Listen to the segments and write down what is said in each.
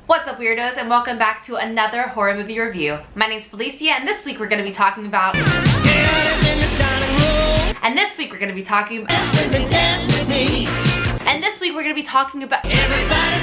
What's up, weirdos, and welcome back to another horror movie review. My name's Felicia, and this week we're going to be talking about Everybody's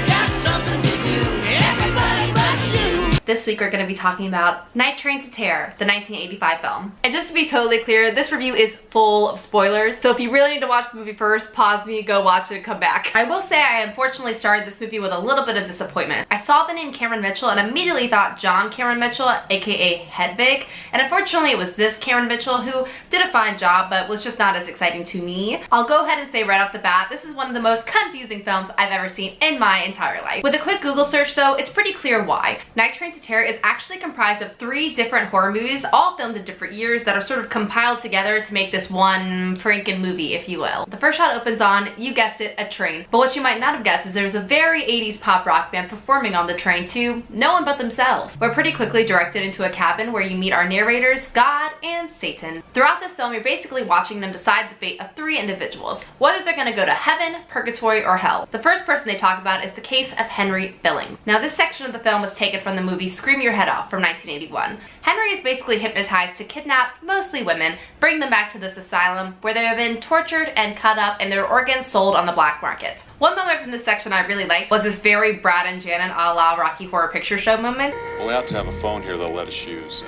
got something to do. Everybody but you. This week we're going to be talking about Night Train to Terror, the 1985 film. And just to be totally clear, this review is full of spoilers, so if you really need to watch the movie first, pause me, go watch it, and come back. I will say I unfortunately started this movie with a little bit of disappointment. I saw the name Cameron Mitchell and immediately thought John Cameron Mitchell, aka Hedwig, and unfortunately it was this Cameron Mitchell who did a fine job but was just not as exciting to me. I'll go ahead and say right off the bat, this is one of the most confusing films I've ever seen in my entire life. With a quick Google search though, it's pretty clear why. Night Train to Terror is actually comprised of 3 different horror movies, all filmed in different years, that are sort of compiled together to make this one Franken movie, if you will. The first shot opens on, you guessed it, a train. But what you might not have guessed is there's a very 80s pop rock band performing on the train to no one but themselves. We're pretty quickly directed into a cabin where you meet our narrators, God and Satan. Throughout this film, you're basically watching them decide the fate of 3 individuals, whether they're gonna go to heaven, purgatory, or hell. The first person they talk about is the case of Henry Billings. Now this section of the film was taken from the movie Scream Your Head Off from 1981. Henry is basically hypnotized to kidnap mostly women, bring them back to this asylum where they are then tortured and cut up and their organs sold on the black market. One moment from this section I really liked was this very Brad and Janet a la Rocky Horror Picture Show moment. We'll have to have a phone here they'll let us use.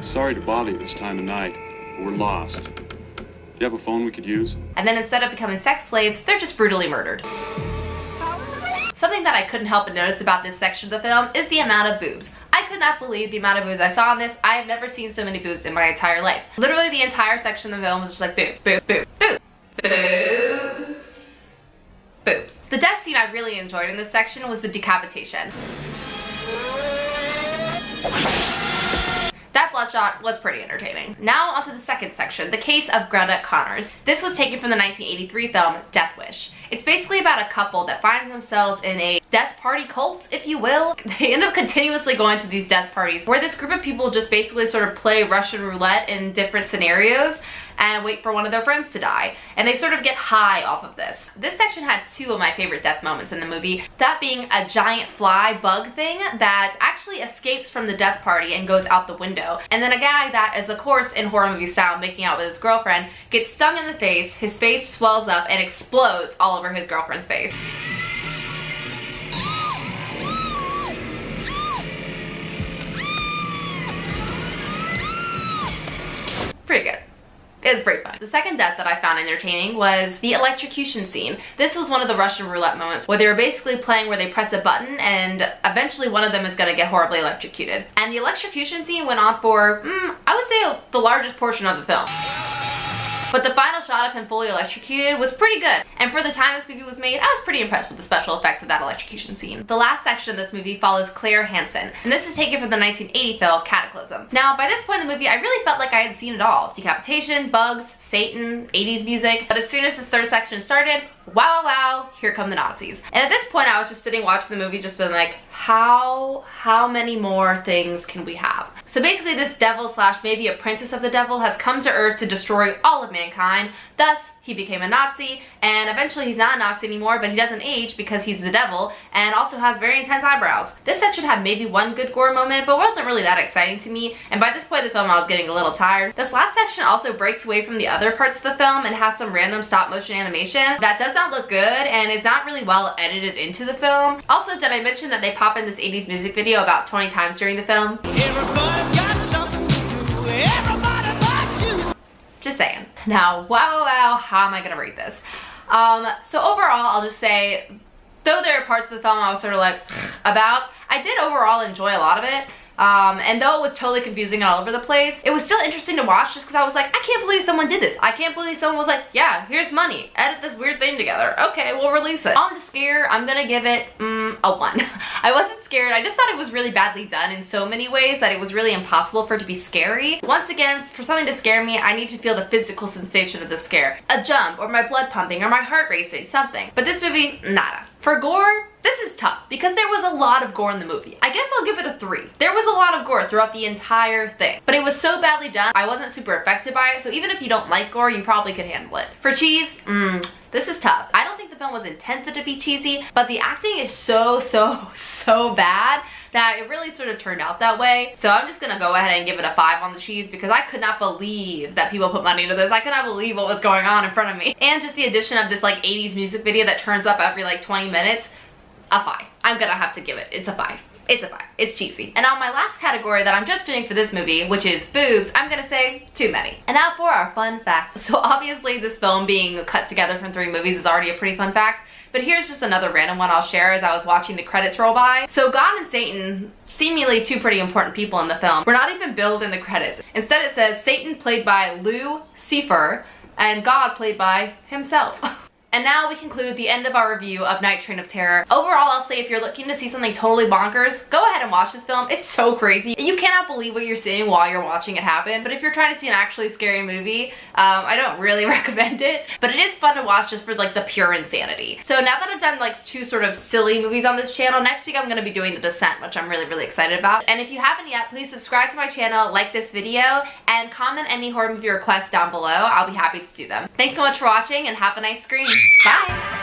Sorry to bother you this time of night, but we're lost. Do you have a phone we could use? And then instead of becoming sex slaves, they're just brutally murdered. Something that I couldn't help but notice about this section of the film is the amount of boobs. I could not believe the amount of boobs I saw in this. I have never seen so many boobs in my entire life. Literally the entire section of the film was just like boobs, boobs, boobs, boobs, boobs, boobs. The death scene I really enjoyed in this section was the decapitation. That bloodshot was pretty entertaining. Now onto the second section, the case of Greta Connors. This was taken from the 1983 film Death Wish. It's basically about a couple that finds themselves in a death party cult, if you will. They end up continuously going to these death parties where this group of people just basically sort of play Russian roulette in different scenarios and wait for one of their friends to die. And they sort of get high off of this. This section had 2 of my favorite death moments in the movie. That being a giant fly bug thing that actually escapes from the death party and goes out the window. And then a guy that is, of course, in horror movie style, making out with his girlfriend, gets stung in the face, his face swells up and explodes all over his girlfriend's face. Pretty good. It was pretty fun. The second death that I found entertaining was the electrocution scene. This was one of the Russian roulette moments where they were basically playing where they press a button and eventually one of them is gonna get horribly electrocuted. And the electrocution scene went on for, I would say the largest portion of the film. But the final shot of him fully electrocuted was pretty good. And for the time this movie was made, I was pretty impressed with the special effects of that electrocution scene. The last section of this movie follows Claire Hansen, and this is taken from the 1980 film Cataclysm. Now, by this point in the movie, I really felt like I had seen it all. Decapitation, bugs, Satan, 80s music. But as soon as this third section started, wow, wow, wow, here come the Nazis. And at this point, I was just sitting watching the movie just being like, how many more things can we have? So basically this devil slash maybe apprentice of the devil has come to Earth to destroy all of mankind. Thus, he became a Nazi, and eventually he's not a Nazi anymore, but he doesn't age because he's the devil, and also has very intense eyebrows. This section had maybe one good gore moment, but wasn't really that exciting to me, and by this point of the film I was getting a little tired. This last section also breaks away from the other parts of the film and has some random stop motion animation that does not look good and is not really well edited into the film. Also, did I mention that they pop in this 80s music video about 20 times during the film? Everybody's got something to do. Everybody but you. Just saying. Now, wow, how am I gonna rate this? So overall, I'll just say, though there are parts of the film I was sort of like, about, I did overall enjoy a lot of it. And though it was totally confusing and all over the place, it was still interesting to watch just because I was like, I can't believe someone did this. I can't believe someone was like, yeah, here's money. Edit this weird thing together. Okay, we'll release it. On the scare, I'm gonna give it a 1. I wasn't scared. I just thought it was really badly done in so many ways that it was really impossible for it to be scary. Once again, for something to scare me, I need to feel the physical sensation of the scare. A jump, or my blood pumping, or my heart racing, something. But this movie, nada. For gore, this is tough because there was a lot of gore in the movie. I guess I'll give it a 3. There was a lot of gore throughout the entire thing, but it was so badly done, I wasn't super affected by it, so even if you don't like gore, you probably could handle it. For cheese, This is tough. I don't think the film was intended to be cheesy, but the acting is so bad that it really sort of turned out that way. So I'm just gonna go ahead and give it a 5 on the cheese because I could not believe that people put money into this. I could not believe what was going on in front of me. And just the addition of this like 80s music video that turns up every like 20 minutes, a 5. I'm gonna have to give it, it's a 5. It's a 5. It's cheesy. And on my last category that I'm just doing for this movie, which is boobs, I'm gonna say too many. And now for our fun facts. So obviously this film being cut together from 3 movies is already a pretty fun fact, but here's just another random one I'll share as I was watching the credits roll by. So God and Satan, seemingly 2 pretty important people in the film, were not even billed in the credits. Instead it says Satan played by Lou Seifer and God played by himself. And now we conclude the end of our review of Night Train of Terror. Overall, I'll say if you're looking to see something totally bonkers, go ahead and watch this film. It's so crazy. You cannot believe what you're seeing while you're watching it happen. But if you're trying to see an actually scary movie, I don't really recommend it. But it is fun to watch just for like the pure insanity. So now that I've done like 2 sort of silly movies on this channel, next week I'm going to be doing The Descent, which I'm really excited about. And if you haven't yet, please subscribe to my channel, like this video, and comment any horror movie requests down below. I'll be happy to do them. Thanks so much for watching and have a nice screen. Bye!